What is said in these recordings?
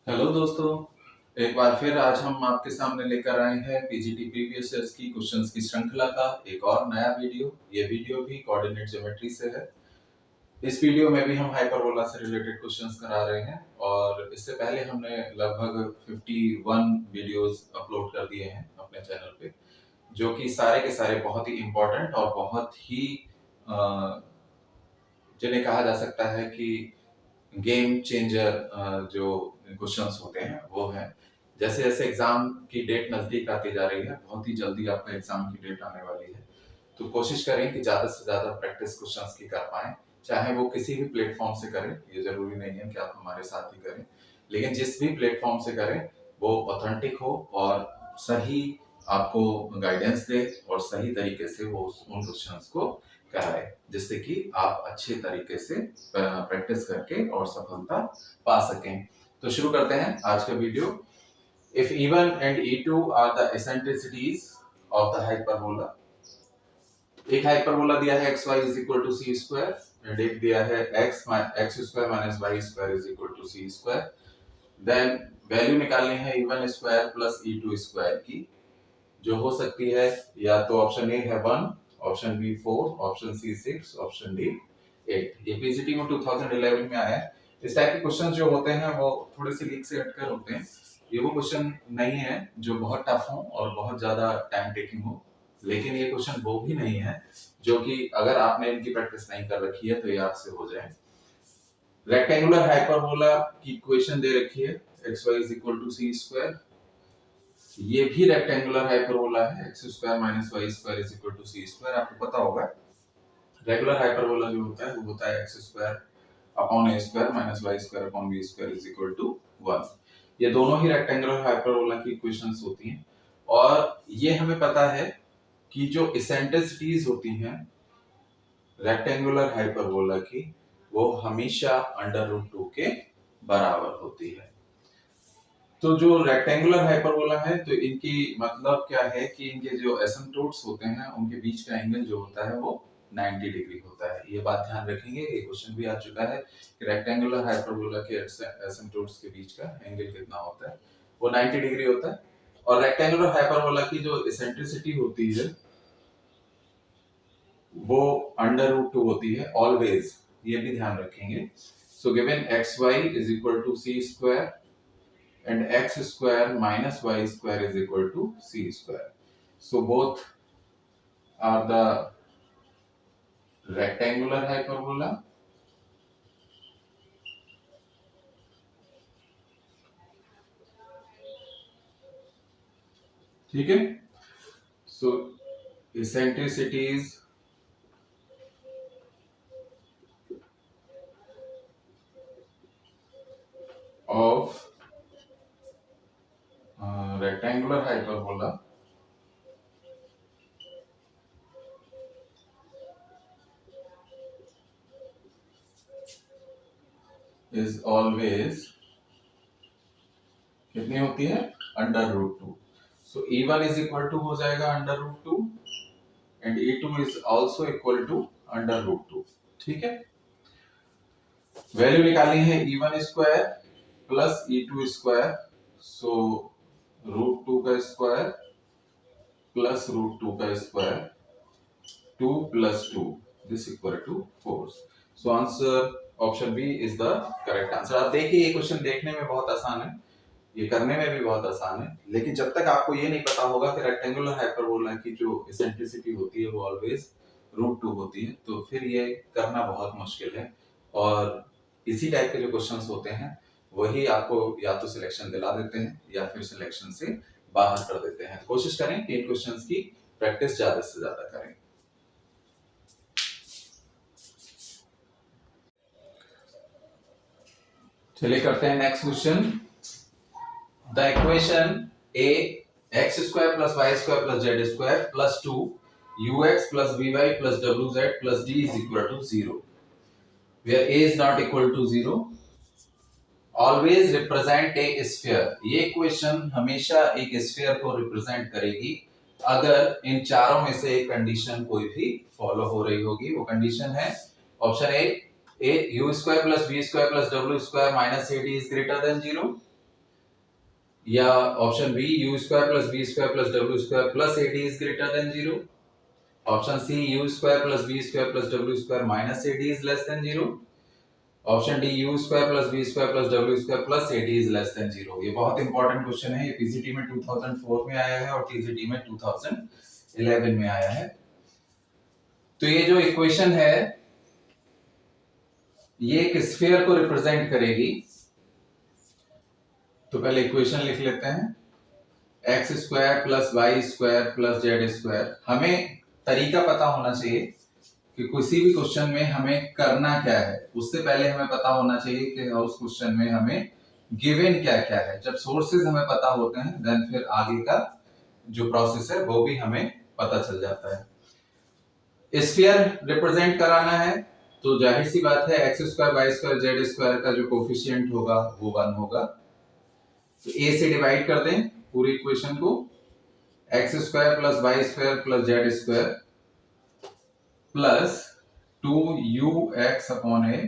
Hello दोस्तों, एक बार फिर आज हम आपके सामने लेकर आए हैं पीजीटी प्रीवियस ईयर्स की क्वेश्चंस की श्रृंखला का एक और नया वीडियो। ये वीडियो भी कोऑर्डिनेट ज्योमेट्री से है। इस वीडियो में भी हम हाइपरबोला से रिलेटेड क्वेश्चंस करा रहे हैं और इससे पहले हमने लगभग 51 वीडियोस अपलोड कर दिए हैं अपने चैनल पे, जो कि सारे के सारे बहुत ही इम्पोर्टेंट और बहुत ही जिन्हें कहा जा सकता है कि गेम चेंजर जो क्वेश्चंस होते हैं वो हैं। जैसे जैसे एग्जाम की डेट नजदीक आती जा रही है, बहुत ही जल्दी आपका एग्जाम की डेट आने वाली है, तो कोशिश करें कि ज्यादा से ज्यादा प्रैक्टिस क्वेश्चंस की कर पाएं। चाहे वो किसी भी प्लेटफॉर्म से करें, ये जरूरी नहीं है कि आप हमारे साथ ही करें, लेकिन जिस भी प्लेटफॉर्म से करें वो ऑथेंटिक हो और सही आपको गाइडेंस दे और सही तरीके से वो उन क्वेश्चंस को कराए, जिससे कि आप अच्छे तरीके से प्रैक्टिस करके और सफलता पा सकें। तो शुरू करते हैं आज का video. If E1 and E2 are the eccentricities of the hyperbola, एक हाइपरबोला दिया है xy is equal to c square and एक दिया है x square minus y square is equal to c square, then value निकालनी है E1 square plus E2 square की, जो हो सकती है या तो ऑप्शन ए है 1, option B 4, option C 6, option D 8। ये पीजीटी में 2011 में आया है। इस टाइप के क्वेश्चन जो होते हैं वो थोड़े से लीक से हटकर होते हैं। ये वो क्वेश्चन नहीं है जो बहुत टफ हो और बहुत ज्यादा टाइम टेकिंग हो, लेकिन ये क्वेश्चन वो भी नहीं है जो कि अगर आपने इनकी प्रैक्टिस नहीं कर रखी है तो ये आपसे हो जाए। रेक्टेंगुलर हाइपरबोला की इक्वेशन दे रखी है xy is equal to c square। ये भी रेक्टेंगुलर हाइपरबोला है, x square minus Y square is equal to C square. आपको पता होगा रेगुलर हाइपरबोला जो होता है वो होता है x square upon a square minus Y square upon b square is equal to 1। ये दोनों ही रेक्टेंगुलर हाइपरबोला की इक्वेशंस होती हैं और ये हमें पता है कि जो इसेंट्रिसिटीज होती हैं रेक्टेंगुलर हाइपरबोला की वो हमेशा अंडर रूट 2 के बराबर होती है। तो जो रेक्टेंगुलर हाइपरबोला है तो इनकी मतलब क्या है कि इनके जो एसिम्पटोट्स होते हैं उनके बीच का एंगल जो होता है वो 90 डिग्री होता है। ये बात ध्यान रखेंगे, ये क्वेश्चन भी आ चुका है कि रेक्टेंगुलर हाइपरबोला के एसिम्पटोट्स के बीच का एंगल कितना होता है, वो 90 डिग्री होता है। और रेक्टेंगुलर हाइपरबोला की जो इसेंट्रिसिटी होती है वो अंडर रूट 2 होती है ऑलवेज, ये भी ध्यान रखेंगे। So given xy is equal to c square and x square minus y square is equal to c square. So both are the rectangular hyperbola ठीक है। So eccentricities of rectangular hyperbola is always कितनी होती है under root 2। So E1 is equal to हो जाएगा under root 2 and E2 is also equal to under root 2। ठीक है, value निकालनी है E1 square plus E2 square, so root 2 का स्क्वायर प्लस रूट 2 का square 2 plus 2 this equal to 4। So answer option B is the correct answer. आप देखिए ये question देखने में बहुत आसान है, ये करने में भी बहुत आसान है, लेकिन जब तक आपको ये नहीं पता होगा कि रेक्टेंगुलर हाइपरबोला की जो इसेंट्रिसिटी होती है वो ऑलवेज रूट 2 होती है, तो फिर ये करना बहुत मुश्किल है। और इसी टाइप के जो क्वेश्चंस होते हैं वही आपको या तो सिलेक्शन दिला देते हैं या फिर सिलेक्शन से बाहर कर देते हैं। कोशिश करें कि इन क्वेश्चंस की प्रैक्टिस ज्यादा से ज्यादा करें। चलिए करते हैं next question. The equation a x square plus y square plus z square plus 2 ux plus vy plus wz plus d is equal to 0 where a is not equal to 0 always represent a sphere। ये equation हमेशा एक sphere को represent करेगी अगर इन चारों में से एक कंडीशन कोई भी फॉलो हो रही होगी। वो कंडीशन है option A u square plus v square plus w square minus ad is greater than 0, या option B U square plus B square plus W square plus A D is greater than 0, option C U square plus B square plus W square minus A D is less than 0, option D U square plus B square plus W square plus A D is less than 0। ये बहुत important question है, ये PCT में 2004 में आया है और TGT में 2011 में आया है। तो ये जो इक्वेशन है ये एक स्फीयर को रिप्रेजेंट करेगी। तो पहले इक्वेशन लिख लेते हैं, X square plus Y square plus Z square. हमें तरीका पता होना चाहिए कि किसी भी क्वेश्चन में हमें करना क्या है, उससे पहले हमें पता होना चाहिए कि उस क्वेश्चन में हमें गिवन क्या क्या है। जब सोर्सेज हमें पता होते हैं देन फिर आगे का जो प्रोसेस है वो भी हमें पता चल जाता है। स्फीयर रिप्रेजेंट कराना है तो जाहिर सी बात है X square Y square Z square का जो कोफिशिएंट होगा वो 1 होगा। तो ए से डिवाइड कर दें पूरी इक्वेशन को, X square plus Y square plus Z square plus 2ux upon A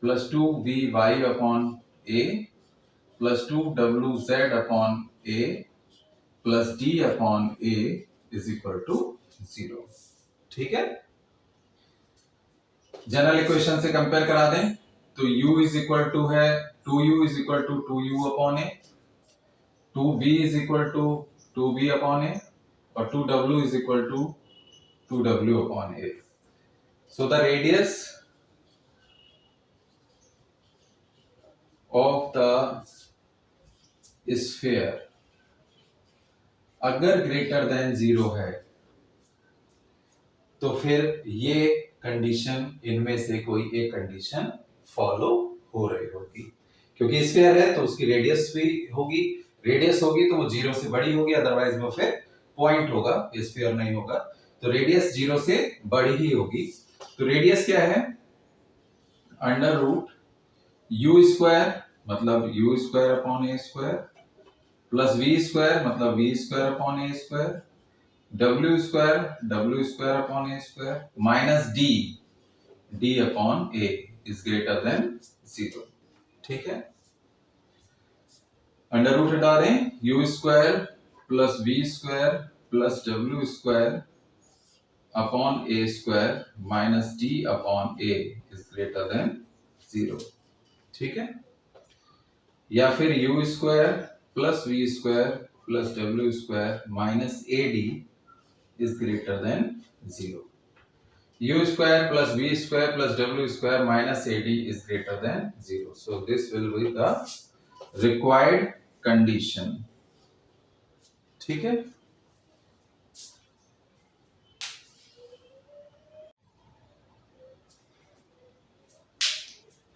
plus 2vy upon A plus 2wz upon A plus d upon A is equal to 0। ठीक है, जनरल इक्वेशन से compare करा दें तो u is equal to है 2u is equal to 2u upon A, 2v is equal to 2v upon A और 2w is equal to 2w upon a. So the radius of the sphere अगर greater than 0 है तो फिर ये condition, इनमें से कोई एक कंडीशन फॉलो हो रही होगी, क्योंकि स्फीयर है तो उसकी रेडियस भी होगी, रेडियस होगी तो वो 0 से बड़ी होगी, अदरवाइज वो फिर पॉइंट होगा, स्फीयर नहीं होगा। तो रेडियस 0 से बड़ी ही होगी। तो रेडियस क्या है, अंडर रूट यू स्क्वायर मतलब U square upon A square plus V square मतलब V square upon A square, W square upon A square minus D upon A is greater than 0। ठीक है, अंडर रूट हटा दें, U square plus V square plus W square upon A square minus D upon A is greater than 0। ठीक है, या फिर U square plus V square plus W square minus A D is greater than 0। U square plus V square plus W square minus A D is greater than 0। So this will be the required condition. ठीक है,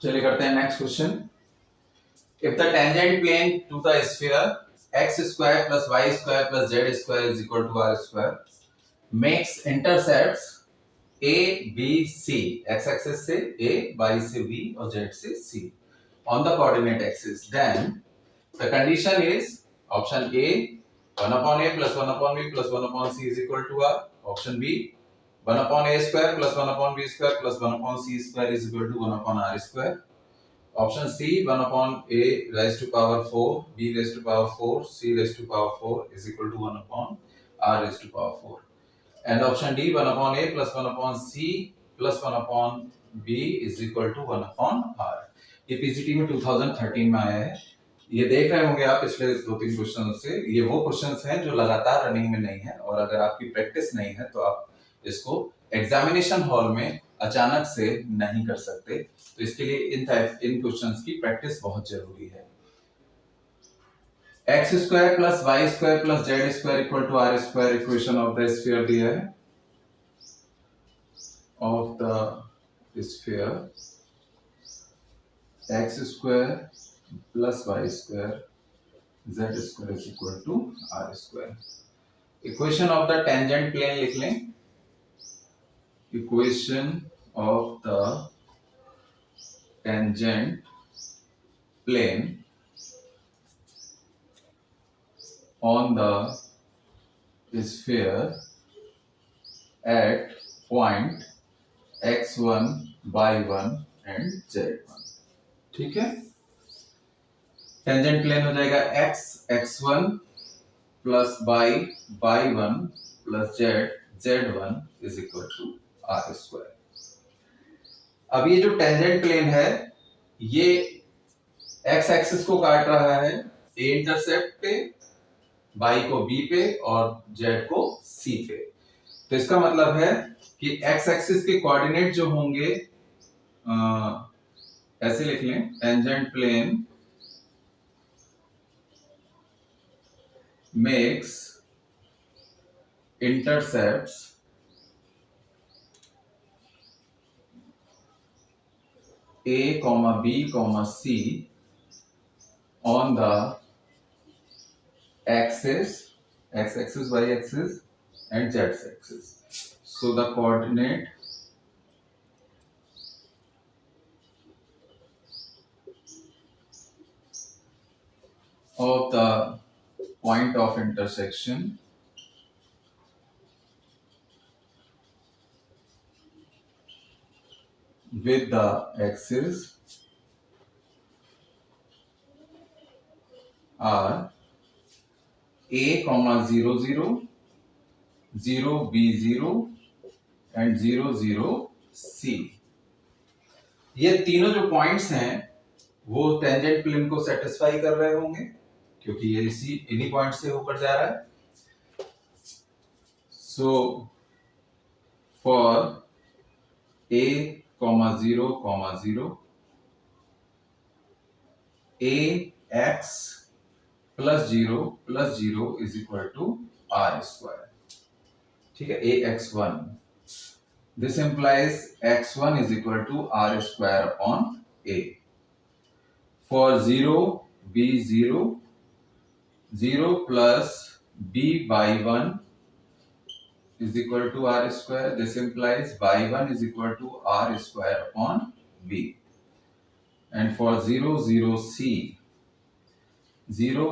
चलिए करते हैं next question. If the tangent plane to the sphere x square plus y square plus z square is equal to r square makes intercepts a b c, x axis से a, y से b और z से c on the coordinate axis, then the condition is option A 1 upon a plus 1 upon b plus 1 upon c is equal to r, option B 1 upon a square plus 1 upon b square plus 1 upon c square is equal to 1 upon r square, option C 1 upon a raised to power 4, b raised to power 4, c raised to power 4 is equal to 1 upon r raised to power 4, and option D 1 upon a plus 1 upon c plus 1 upon b is equal to 1 upon r। ये PCT में 2013 में आया है। ये देख रहे होंगे आप पिछले 2-3 क्वेश्चन से, ये वो क्वेश्चंस हैं जो लगातार रनिंग में नहीं है, और अगर आपकी प्रैक्टिस नहीं है तो आप इसको एग्जामिनेशन हॉल में अचानक से नहीं कर सकते। तो इसके लिए इन क्वेश्चंस की प्रैक्टिस बहुत जरूरी है। X square plus Y square plus Z square equal to R square equation of the sphere दिया है, of the sphere X square plus Y square Z square is equal to R square. Equation of the tangent plane लिख लें, equation of the tangent plane on the sphere at point x1 y1 and z1। ठीक है, tangent plane हो जाएगा x x1 plus y1 plus z1 is equal to R square. अब ये जो tangent plane है ये x एक्सिस को काट रहा है a इंटरसेप्ट पे, y को b पे और z को c पे। तो इसका मतलब है कि x एक्सिस के कोऑर्डिनेट जो होंगे ऐसे लिख लें, tangent plane makes intercepts a, b, c on the axis, x axis, y axis and z axis. So the coordinate of the point of intersection with the axis are a, 0, 0, 0, b, 0 and 0, 0, c। ये तीनों जो points हैं वो tangent plane को satisfy कर रहे होंगे क्योंकि ये इन्हीं पॉइंट से होकर जा रहा है। So for a, 0, 0 a x plus 0 is equal to R square. ठीक है, ax1 this implies x1 is equal to R square upon a। For 0 b 0 plus b by 1 is equal to r square. This implies y1 is equal to r square upon b. And for 0 0 c 0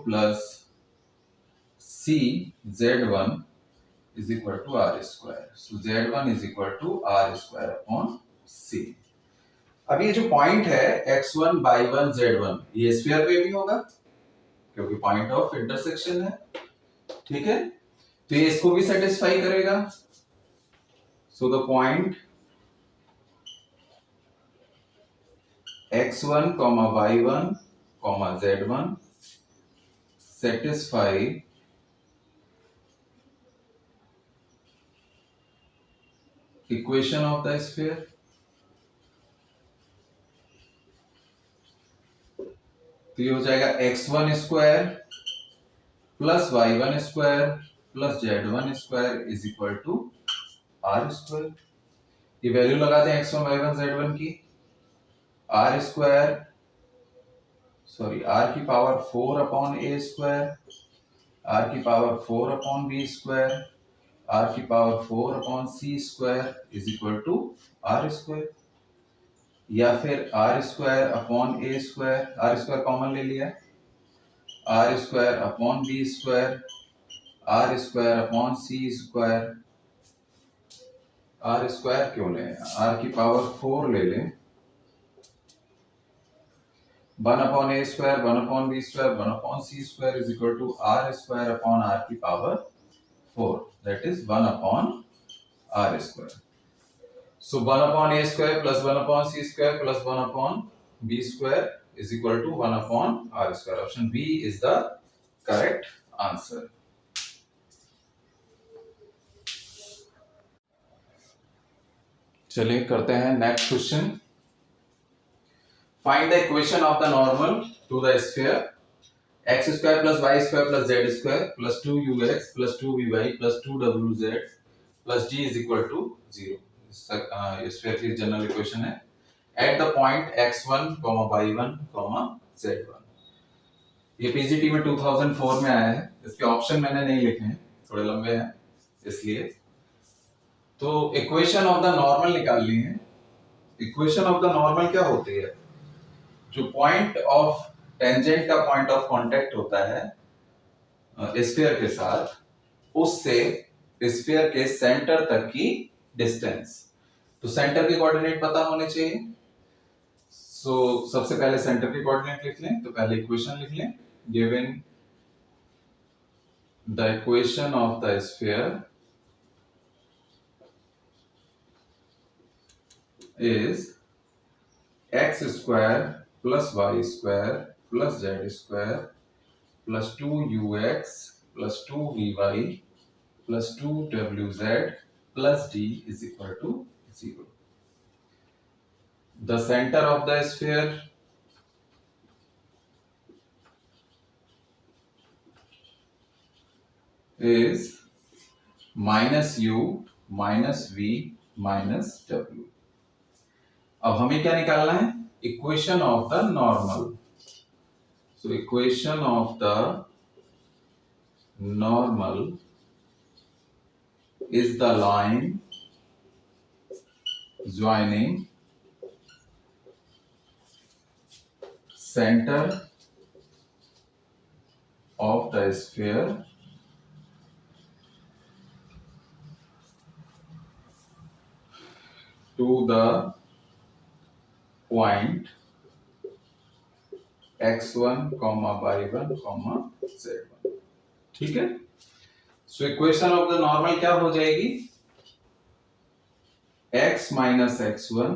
plus c z1 is equal to r square. So z1 is equal to r square upon c. अब ये जो point है x1 y1 z1 ये sphere पे भी होगा क्योंकि point of intersection है। ठीक है, तो ये इसको भी सेटिस्फाई करेगा। So the point x1, y1, z1 satisfy equation of the sphere। तो ये हो जाएगा x1 square plus y1 square plus z1 square is equal to R square. ये वैल्यू लगाते हैं x1 y1 z1 की, आर स्क्वायर सॉरी आर की power 4 upon A square, R की power 4 upon B square, R की power 4 upon C square is equal to R square. या फिर R square upon A square, R square common ले लिया, R square upon B square, R square upon C square. R square क्यों लें, R की power 4 ले लें, 1 upon A square, 1 upon B square, 1 upon C square is equal to R square upon R की power 4, that is 1 upon R square. So 1 upon a square plus 1 upon c square plus 1 upon b square is equal to 1 upon r square. Option B is the correct answer. चलिए करते हैं next question. Find the equation of the normal to the sphere x square plus y square plus z square plus 2ux plus 2vy plus 2wz plus g is equal to 0। Sphere की general equation है at the point x1, y1, z1। ये PGT में 2004 में आया है, इसके option मैंने नहीं लिखे हैं, थोड़े लंबे हैं इसलिए। तो इक्वेशन ऑफ द नॉर्मल निकालनी है। इक्वेशन ऑफ द नॉर्मल क्या होती है, जो पॉइंट ऑफ टेंजेंट का पॉइंट ऑफ कांटेक्ट होता है स्फीयर के साथ, उससे स्फीयर के सेंटर तक की डिस्टेंस। तो सेंटर के कोऑर्डिनेट पता होने चाहिए। सबसे पहले सेंटर के कोऑर्डिनेट लिख लें, तो पहले इक्वेशन लिख लें। Given the equation of the sphere is x square plus y square plus z square plus 2ux plus 2vy plus 2wz plus d is equal to 0. The center of the sphere is minus u minus v minus w. अब हमें क्या निकालना है? Equation of the normal. So equation of the normal is the line joining centre of the sphere to the point x1, y1, z1। ठीक है। So equation of the normal क्या हो जाएगी? x minus x1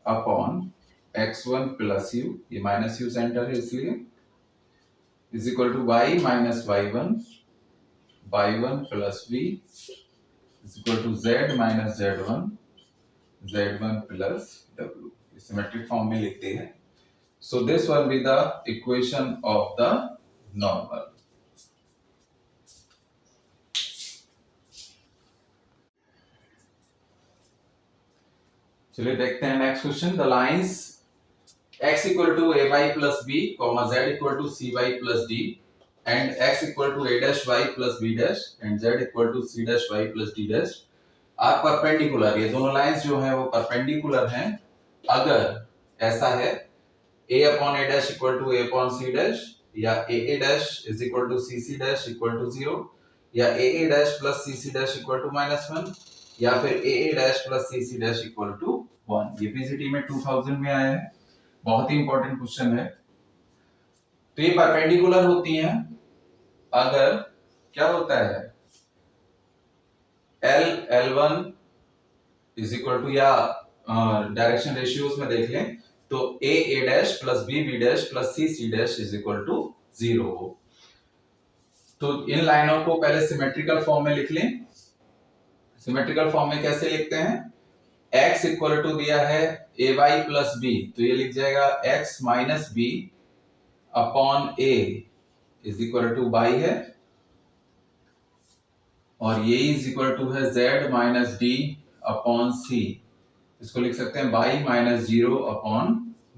upon x1 plus u, ये minus u centre है इसलिए, is equal to y minus y1 y1 plus v is equal to z minus z1 z1 plus w। Symmetric form में लिखते हैं। So this will be the equation of the normal. चलिए देखते हैं next question. The lines x equal to a y plus b, z equal to c y plus d and x equal to a dash y plus b dash and z equal to c dash y plus d dash are perpendicular. ये दोनों lines जो है वो perpendicular हैं अगर ऐसा है a upon a dash equal to a upon c dash, या a dash is equal to c c dash equal to 0, या a dash plus c c dash equal to -1, या फिर a dash plus c c dash equal to 1। ये PCT में 2000 में आया है, बहुत ही इंपॉर्टेंट क्वेश्चन है। तो ये परपेंडिकुलर होती हैं अगर क्या होता है L1 इज इक्वल टू, या डायरेक्शन रेशियोज में देख लें तो a dash plus b dash plus c dash is equal to 0 हो। तो इन लाइनों को पहले सिमेट्रिकल फॉर्म में लिख लें। सिमेट्रिकल फॉर्म में कैसे लिखते हैं? x इक्वल टू दिया है ay प्लस b, तो ये लिख जाएगा x minus b upon a is equal to y है, और ये इज इक्वल टू है z minus d upon c, इसको लिख सकते हैं y माइनस 0 अपॉन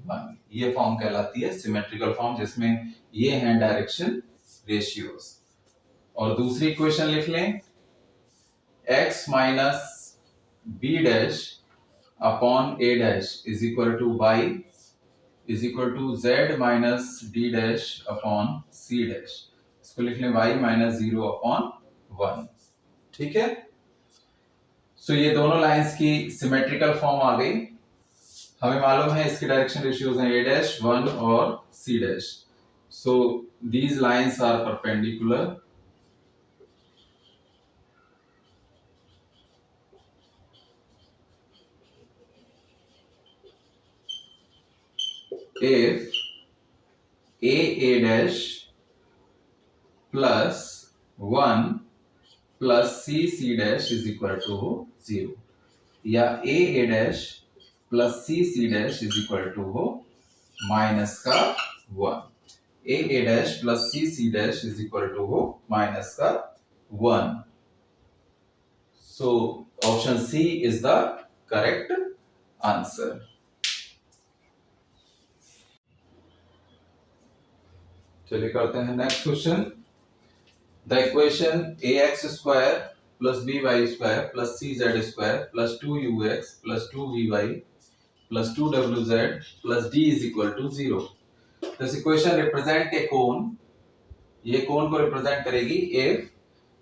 1। ये फॉर्म कहलाती है सिमेट्रिकल फॉर्म, जिसमें ये हैं डायरेक्शन रेशियोज। और दूसरी इक्वेशन लिख लें x minus b dash upon a dash is equal to y is equal to z minus d dash upon c dash, इसको लिख लें y माइनस 0 अपॉन 1। ठीक है। सो ये दोनों लाइंस की सिमेट्रिकल फॉर्म आ गई। हमें मालूम है इसकी डायरेक्शन रेशियोज हैं a डैश 1 और c dash. So these lines are perpendicular if a dash plus 1 plus c dash is equal to 0, या a dash plus c dash is equal to minus का 1। a dash plus c dash is equal to minus का 1। So option C is the correct answer। चलिए करते हैं next question. The equation ax square plus by square plus cz square plus 2ux plus 2vy plus 2wz plus d is equal to 0। This equation represent a cone. ये cone को represent करेगी if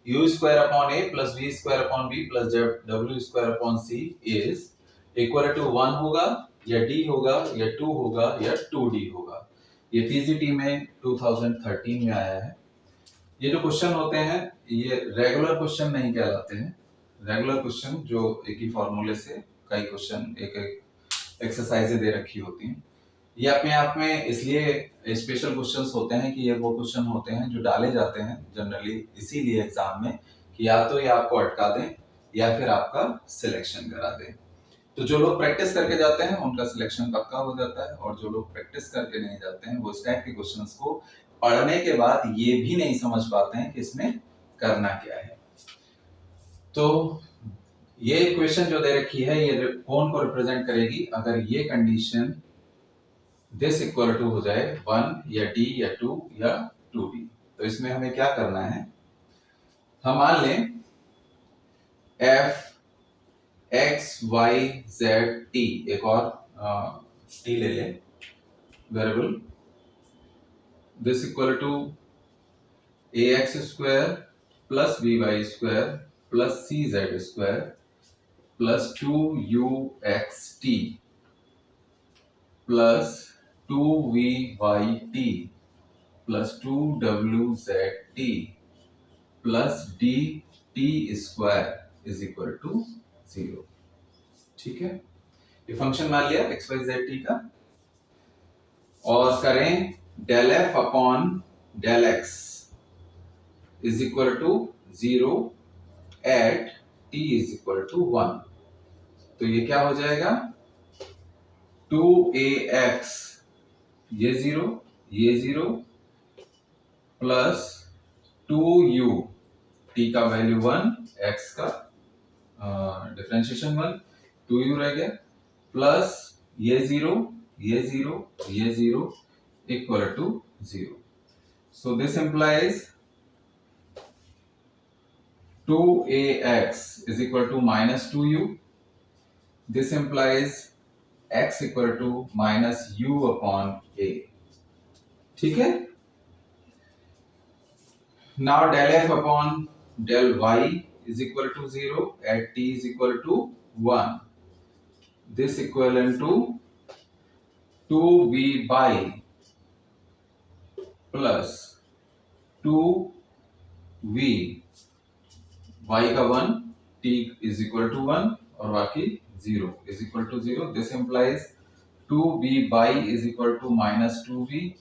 u square upon a plus v square upon b plus w square upon c is equal to 1 होगा या D होगा या 2 होगा या 2D होगा। ये पीजीटी में 2013 में आया है। ये जो क्वेश्चन होते हैं ये रेगुलर क्वेश्चन नहीं कहलाते हैं। रेगुलर क्वेश्चन जो एक ही फॉर्मूले से कई क्वेश्चन एक एक एक्सरसाइजें दे रखी होती हैं, ये अपने आप में इसलिए स्पेशल क्वेश्चंस होते हैं कि ये वो क्वेश्चन होते हैं जो डाले जाते हैं जनरली इसीलिए एग्जाम में कि या तो ये आपको अटका दें या फिर आपका सिलेक्शन करा दें। तो जो लोग प्रैक्टिस करके जाते हैं उनका सिलेक्शन पक्का हो जाता है, और जो लोग प्रैक्टिस करके नहीं जाते हैं वो इस टाइप के क्वेश्चंस को पढ़ने के बाद ये भी नहीं समझ पाते हैं कि इसमें करना क्या है। तो ये इक्वेशन जो दे रखी है ये कौन को रिप्रेजेंट करेगी, अगर ये कंडीशन दिस इक्वल टू हो जाए 1 या d या 2 या 2d। तो इसमें हमें क्या करना है, हम मान लें f x y z t, एक और t ले लें variable, this equal to ax square plus by square plus cz square plus 2uxt plus 2vyt plus 2wzt plus dt square is equal to 0। ठीक है, ये फंक्शन मान लिया x Y Z T का, और करें del f upon del x is equal to 0 at t is equal to 1। तो ये क्या हो जाएगा 2ax, ये 0 प्लस 2u, t का वैल्यू 1, x का डिफरेंशिएशन 1, 2u रह गया, प्लस ये 0 equal to 0। So this implies 2ax is equal to minus 2u. This implies x equal to minus u upon a. ठीक है, now del f upon del y is equal to 0 at t is equal to 1. This equivalent to 2v by plus 2v, y का 1, t is equal to 1 और बाकी 0 is equal to 0. This implies 2v by is equal to minus 2v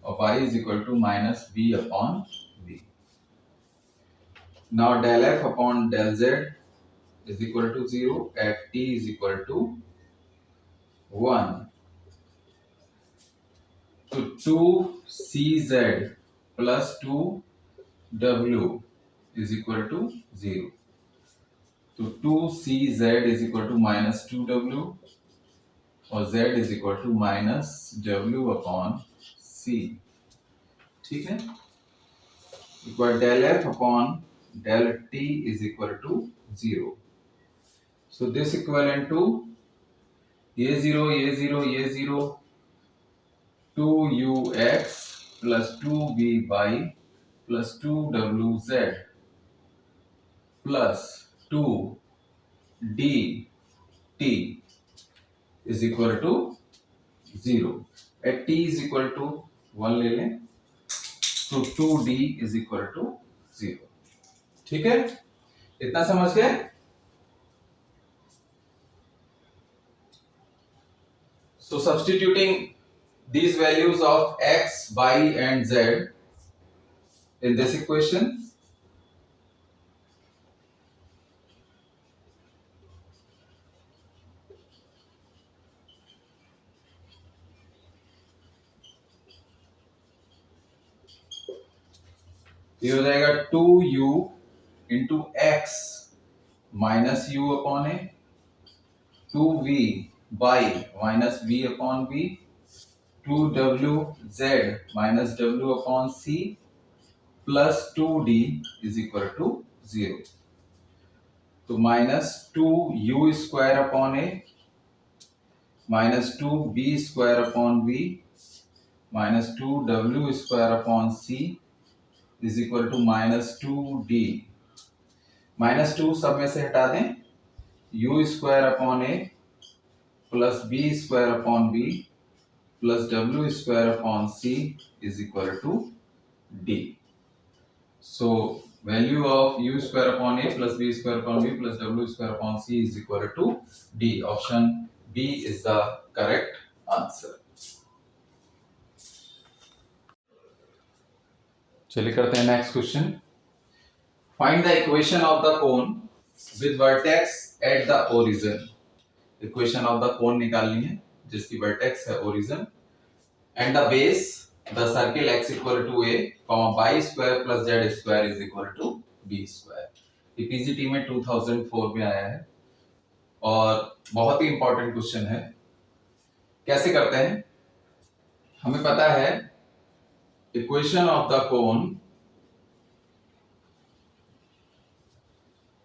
और y is equal to minus v upon v. Now del f upon del z is equal to 0 at t is equal to 1. So 2cz plus 2w is equal to 0. तो 2cz is equal to minus 2w और z is equal to minus w upon c। ठीक है, equal del f upon del t is equal to 0. So this equivalent to ये 0 2ux plus 2vy plus 2wz plus 2dt is equal to 0 at t is equal to 1 ले लें तो 2d is equal to 0। ठीक है, इतना समझ गए। So substituting these values of x, y and z in this equation, ये हो जाएगा 2u into x minus u upon A, 2v by minus v upon v, 2wz minus w upon c plus 2d is equal to 0। तो minus 2u square upon a minus 2b square upon v minus 2w square upon c is equal to minus 2d। Minus 2 सब में से हटा दें, u square upon A plus B square upon b plus W square upon c is equal to d. So value of u square upon a plus b square upon b plus w square upon c is equal to d. Option B is the correct answer. चलिए करते हैं next question. Find the equation of the cone with vertex at the origin. Equation of the कोन निकालनी है जिसकी vertex है origin and the base the circle x equal to a, y square plus z square is equal to b square. ये PGT में 2004 में आया है और बहुत ही इंपॉर्टेंट क्वेश्चन है. कैसे करते हैं? हमें पता है equation of the cone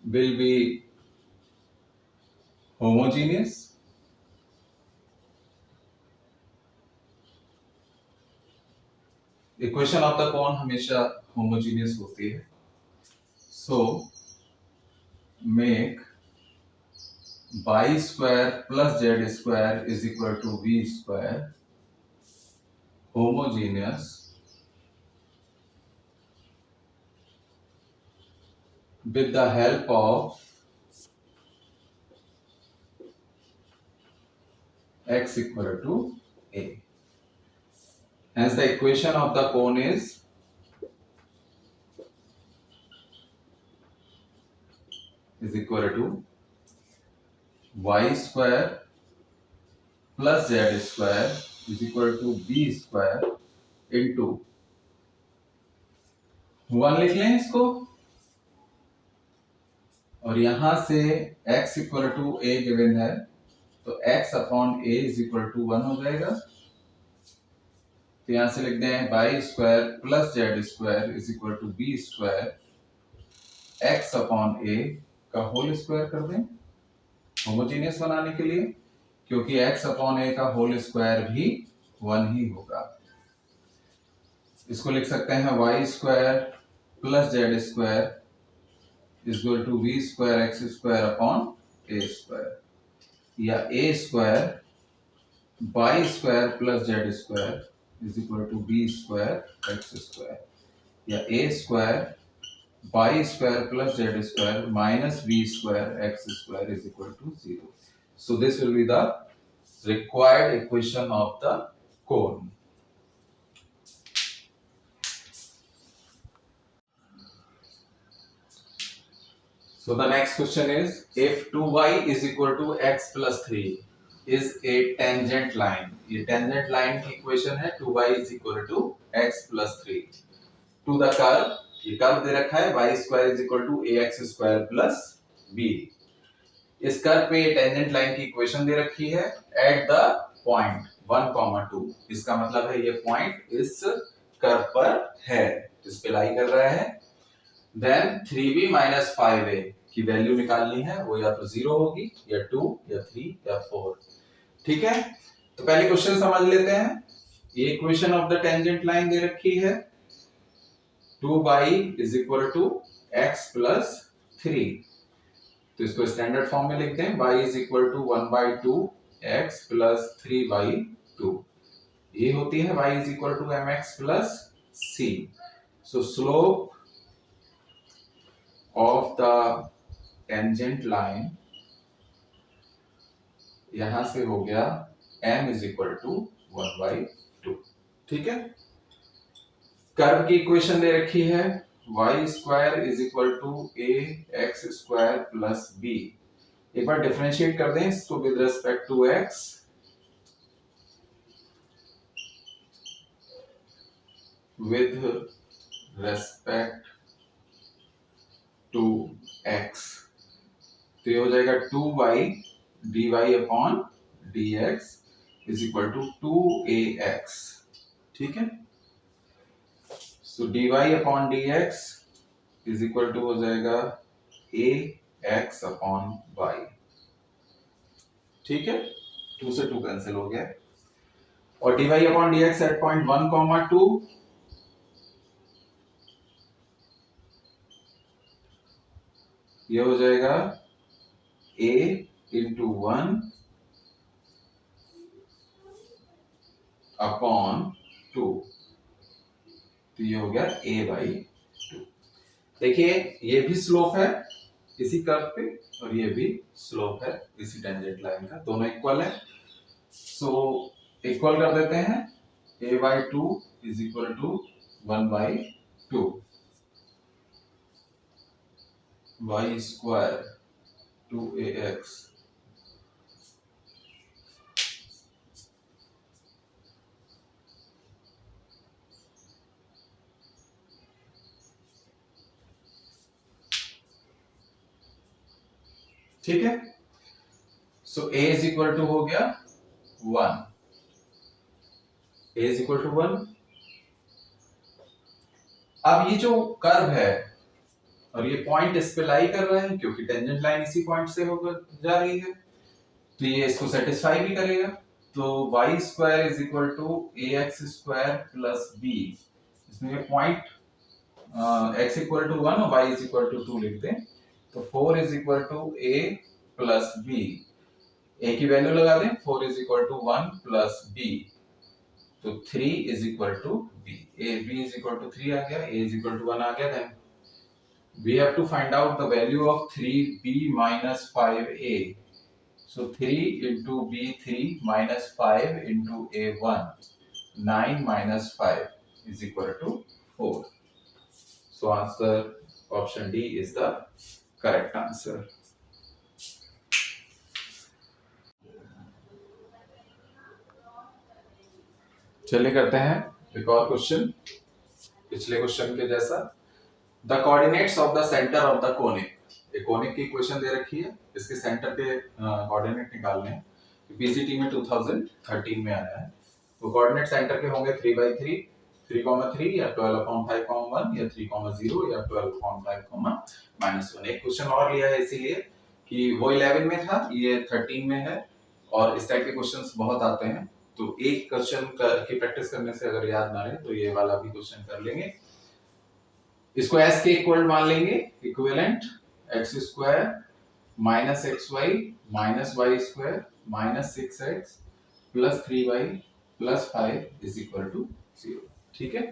will be homogeneous equation of the cone हमेशा होमोजीनियस होती है. So make y square plus z square is equal to v square homogeneous with the help of x equal to a. Hence the equation of the cone is equal to y square plus z square is equal to b square into 1 लिख लें इसको और यहां से x equal to a given है तो x upon a is equal to 1 हो जाएगा. तो यहां से लिख दें y square plus Z square is equal to B square x upon a का होल स्क्वायर कर दें होमोजेनियस बनाने के लिए, क्योंकि x अपॉन a का होल स्क्वायर भी 1 ही होगा. इसको लिख सकते हैं y square plus Z square is equal to v square x square upon a square या a square y square plus Z square is equal to b square x square या a square y square plus z square minus b square x square is equal to 0. So this will be the required equation of the cone. So the next question is, if 2y is equal to x plus 3 is a tangent line. ये tangent line की equation है 2y is equal to x plus 3 to the curve. ये curve दे रखा है y square is equal to ax square plus b. इस curve पे ये tangent line की इक्वेशन दे रखी है एट द पॉइंट 1,2. इसका मतलब है ये पॉइंट इस कर्व पर है, इस पे लाई कर रहा है. देन 3b minus 5a की वैल्यू निकालनी है, वो या तो 0 होगी या 2 या 3 या 4. ठीक है, तो पहले क्वेश्चन समझ लेते हैं. ये equation of the tangent line दे रखी है 2y is equal to x plus 3. तो इसको स्टैंडर्ड फॉर्म में लिख दें y is equal to 1/2 x plus 3/2. ये होती है y is equal to mx plus c. So slope of the tangent line यहां से हो गया m इज इक्वल टू 1/2. ठीक है, कर्व की इक्वेशन दे रखी है y square is equal to a x square plus b. एक बार डिफरेंशिएट कर दें इसको with respect to x. With respect to x तो ये हो जाएगा 2y dy upon dx is equal to 2ax. ठीक है, so dy upon dx is equal to हो जाएगा ax अपॉन y. ठीक है, 2 से 2 कैंसिल हो गया और dy upon dx at point 1,2 ये हो जाएगा a into 1 अपॉन 2, तो ये हो गया a/2। देखिए ये भी स्लोप है इसी कर्व पे और ये भी स्लोप है इसी टेंजेंट लाइन का, दोनों इक्वल है। सो इक्वल कर देते हैं, a/2 is equal to 1/2 y square 2ax। ठीक है, so a is equal to हो गया 1, a इज इक्वल टू 1। अब ये जो कर्व है और ये पॉइंट इस पे लाई कर रहा है क्योंकि टेंजेंट लाइन इसी पॉइंट से होकर जा रही है, तो ये इसको सेटिस्फाई भी करेगा। तो y square is equal to ax square plus b, इसमें पॉइंट x इक्वल टू 1 और y इज इक्वल टू 2 लिख दें, तो 4 is equal to a plus b, a की वैल्यू लगा दें, 4 is equal to 1 plus b, तो 3 is equal to b, b is equal to 3 आ गया, a इज इक्वल टू 1 आ गया। Then we have to find out the value of 3b minus 5a. So 3 into b3 minus 5 into a1, 9 minus 5 is equal to 4. So answer option D is the correct answer. चलिए करते हैं एक और question पिछले question के जैसा। The coordinates of the centre of the conic, एक conic की इक्वेशन दे रखी है, इसके सेंटर के कोऑर्डिनेट निकालने हैं। पीसीटी में 2013 में आया है। तो कोऑर्डिनेट सेंटर के होंगे 3/3, 3,3 या 12/5,1 या 3,0 या 12/5, -1। एक क्वेश्चन और लिया है इसीलिए कि वो 11 में था, ये 13 में है और इस टाइप के क्वेश्चंस बहुत आते हैं। तो एक क्वेश्चन की प्रैक्टिस करने से अगर याद ना रहे तो ये वाला भी क्वेश्चन कर लेंगे। इसको s के इक्वल मान लेंगे, equivalent x square minus xy minus y square minus 6x plus 3y plus 5 is equal to 0। ठीक है,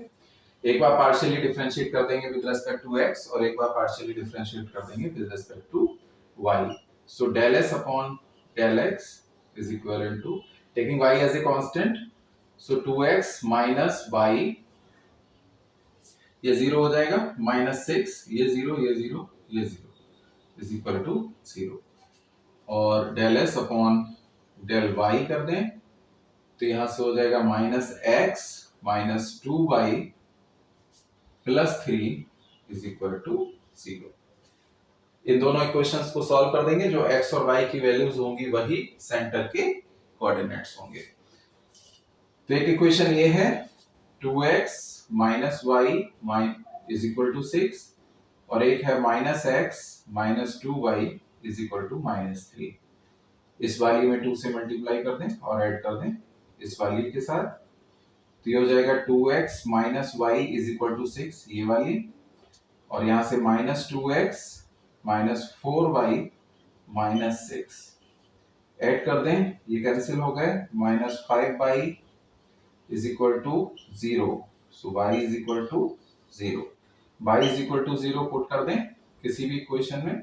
एक बार पार्शियली डिफरेंशिएट कर देंगे विद रेस्पेक्ट टू x और एक बार पार्शियली डिफरेंशिएट कर देंगे with respect to y। So del s upon del x is equal to, taking y as a constant, so 2x minus y, ये 0 हो जाएगा, -6, ये 0, ये 0, ये 0 इज इक्वल टू 0। और del s upon del y कर दें तो यहां से हो जाएगा -x minus 2y plus 3 is equal to 0। इन दोनों इक्वेशंस को सॉल्व कर देंगे, जो x और y की वैल्यूज होंगी वही सेंटर के कोऑर्डिनेट्स होंगे। तो एक इक्वेशन ये है 2x minus y is equal to 6 और एक है -x minus 2y is equal to -3। इस वाली में 2 से मल्टीप्लाई कर दें और ऐड कर दें इस वाली के साथ, तो ये हो जाएगा 2x minus y is equal to 6, ये वाली, और यहां से -2x minus 4y minus 6 add कर दें, ये कैंसिल हो गए, -5y is equal to 0। So y is equal to 0, y is equal to 0 put कर दें किसी भी इक्वेशन में,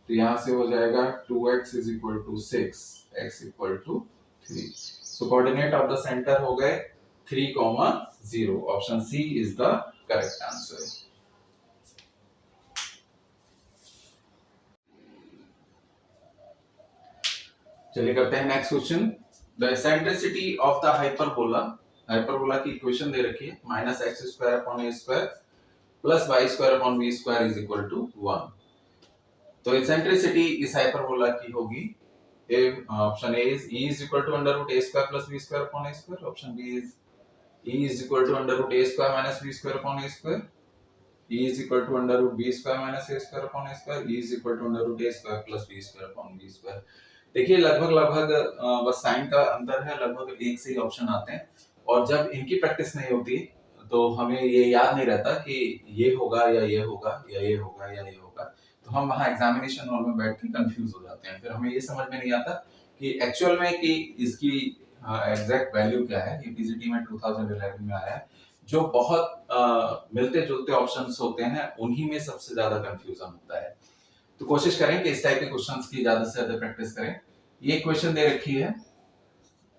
तो यहां से हो जाएगा 2x is equal to 6, x equal to 3। So coordinate of the centre हो गए 3,0। Option c is the correct answer. चलिए करते हैं next question. The eccentricity of the hyperbola, hyperbola की इक्वेशन दे रखी है, -x square upon a square plus y square upon b square is equal to 1। तो एसेंट्रिसिटी इस हाइपरबोला की होगी, option a is e is equal to under root a square plus b square upon a square, option B is e is equal to under root a square minus b square upon a square, e is equal to under root b square minus a square upon a square, e is equal to under root a square plus b square upon b square. देखिए लगभग बस sign का अंतर है, लगभग एक से ही option आते हैं और जब इनकी प्रैक्टिस नहीं होती तो हमें ये याद नहीं रहता कि ये होगा या ये होगा या ये होगा या ये होगा, तो हम वहाँ एग्जामिनेशन हॉल में बैठ के कंफ्यूज हो जाते हैं। फिर हमें ये समझ में नहीं आता कि एक्चुअल में कि इसकी एग्जैक्ट वैल्यू क्या है, ये पीजीटी में 2011 में आया है। जो बहुत मिलते जुलते ऑप्शंस होते हैं उन्हीं में सबसे ज्यादा कंफ्यूजन होता है। तो कोशिश करें कि इस टाइप के क्वेश्चंस की ज्यादा से ज्यादा प्रैक्टिस करें। ये क्वेश्चन दे रखी है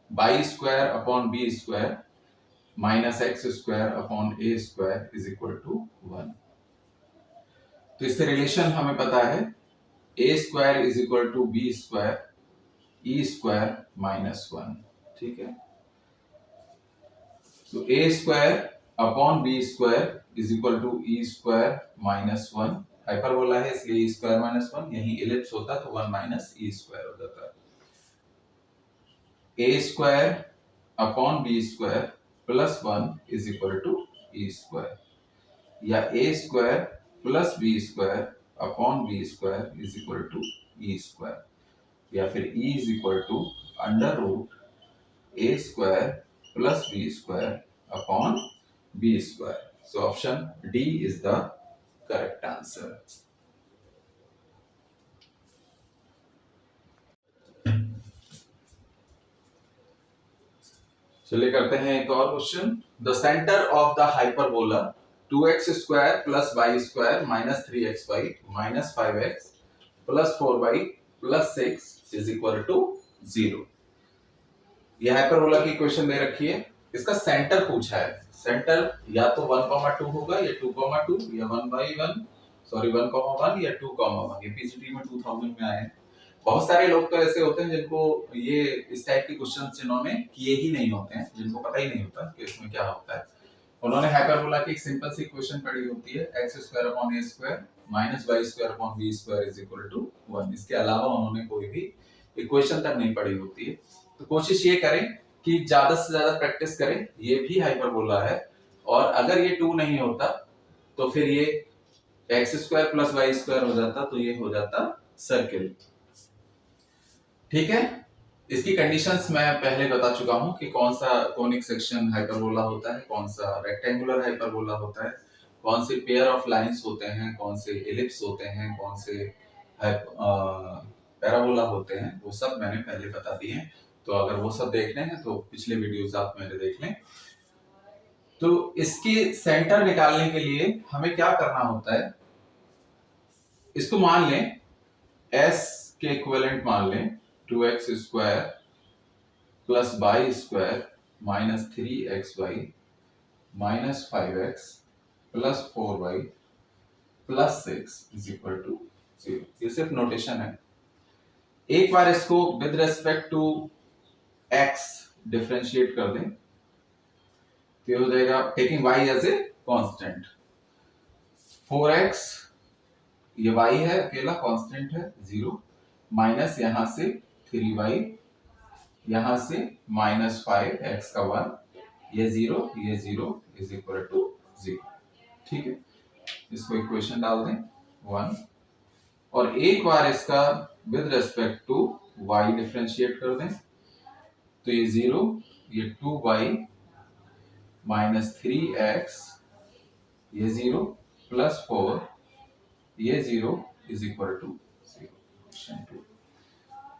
Y square upon B square minus X square upon A square is equal to 1। तो इससे रिलेशन हमें पता है A square is equal to B square E square minus 1। ठीक है, तो A square upon B square is equal to E square minus 1। Hyperbola है इसलिए ई स्क्वायर माइनस 1, यही इलिप्स होता तो 1 माइनस ई स्क्वायर हो जाता। A square upon B square plus 1 is equal to E square, या A square plus B square upon B square is equal to E square, या फिर E is equal to under root A square plus B square upon B square. So option D is the correct answer. चलिए करते हैं एक और question. The centre of the hyperbola 2x square plus Y square minus 3xy minus 5x plus 4y plus 6 is equal to 0। यह hyperbola की equation दे रखी है, इसका सेंटर पूछा है। सेंटर या तो 1,2 होगा या 2,2 या 1/1, सॉरी 1,1 या 2,1। ये पीजीटी में 2000 में आए हैं। बहुत सारे लोग तो ऐसे होते हैं जिनको ये इस टाइप के क्वेश्चन जिन्होंने किए ही नहीं होते हैं, जिनको पता ही नहीं होता कि इसमें क्या होता है। उन्होंने हाइपरबोला की एक सिंपल सी इक्वेशन पढ़ी होती है x square upon a square minus y square upon b square is equal to 1। इसके अलावा उन्होंने कोई भी इक्वेशन तक नहीं पढ़ी होती है। तो कोशिश ये करें कि ज्यादा से ज्यादा प्रैक्टिस करें। ये भी हाइपरबोला है, और अगर ये 2 नहीं होता तो फिर ये x square plus Y square हो जाता, तो ये हो जाता सर्किल। ठीक है, इसकी कंडीशंस मैं पहले बता चुका हूं कि कौन सा कोनिक सेक्शन हाइपरबोला होता है, कौन सा रेक्टेंगुलर हाइपरबोला होता है, कौन से पेयर ऑफ लाइंस होते हैं, कौन से एलिप्स होते हैं, कौन से पैराबोला होते हैं, वो सब मैंने पहले बता दिए हैं। तो अगर वो सब देखने हैं तो पिछले वीडियोस आप मेरे देख लें। तो इसकी सेंटर निकालने के लिए हमें क्या करना होता है, इसको मान लें s के इक्विवेलेंट मान लें 2x square plus Y square minus 3xy minus 5x plus 4y plus 6 is equal to 0। ये सिर्फ नोटेशन है। एक बार इसको with respect to x differentiate कर दें तो हो जाएगा taking y as a constant. 4x ये y है अकेला, कांस्टेंट है 0, माइनस यहां से 3y, यहां से माइनस 5x का 1, ये 0 इज इक्वल टू 0। ठीक है, इसको इक्वेशन डाल दें 1, और एक बार इसका with respect to y differentiate कर दें तो ये 0, ये 2y माइनस 3x, ये 0 प्लस 4, ये 0 इज इक्वल टू 0।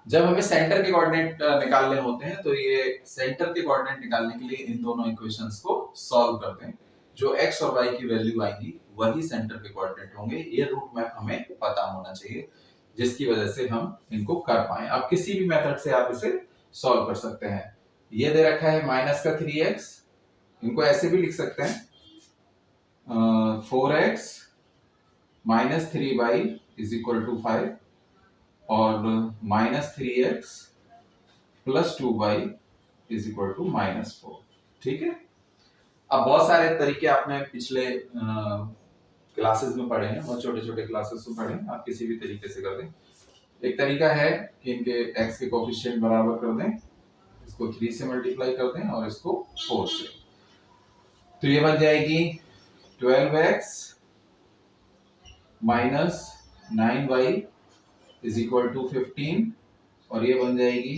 जब हमें सेंटर के कोऑर्डिनेट निकालने होते हैं तो ये सेंटर के कोऑर्डिनेट निकालने के लिए इन दोनों इक्वेशंस को सॉल्व करते हैं। जो x और y की वैल्यू आएंगी वही सेंटर के कोऑर्डिनेट होंगे। ये रूट मैप हमें पता होना चाहिए, जिसकी वजह से हम इनको कर पाए। अब किसी भी मेथड से आप इसे सॉल्व कर सकते हैं। ये दे रखा है माइनस का 3x, इनको ऐसे भी लिख सकते हैं 4x minus 3y is equal to 5 और minus 3x plus 2y is equal to minus 4। ठीक है, अब बहुत सारे तरीके आपने पिछले क्लासेस में पढ़े हैं, बहुत छोटे छोटे क्लासेस में पढ़े हैं, आप किसी भी तरीके से कर दें। एक तरीका है कि इनके x के कोफिशिएंट बराबर कर दें, इसको 3 से मल्टीप्लाई कर दें और इसको 4 से, तो ये बन जाएगी 12x minus 9y is equal to 15, और ये बन जाएगी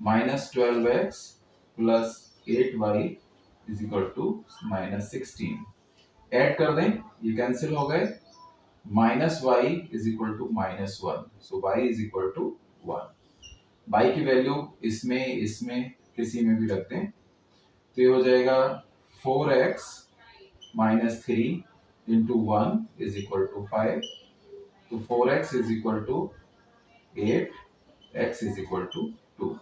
minus 12x plus 8y is equal to minus 16। Add कर दें, ये कैंसिल हो गए, minus y is equal to minus 1, so y is equal to 1। Y की वैल्यू इसमें इसमें किसी में भी रख दें तो ये हो जाएगा 4x minus 3 into 1 is equal to 5. तो 4x is equal to 8, x is equal to 2.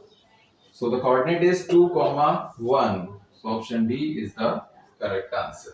So the coordinate is 2, 1. So option D is the correct answer.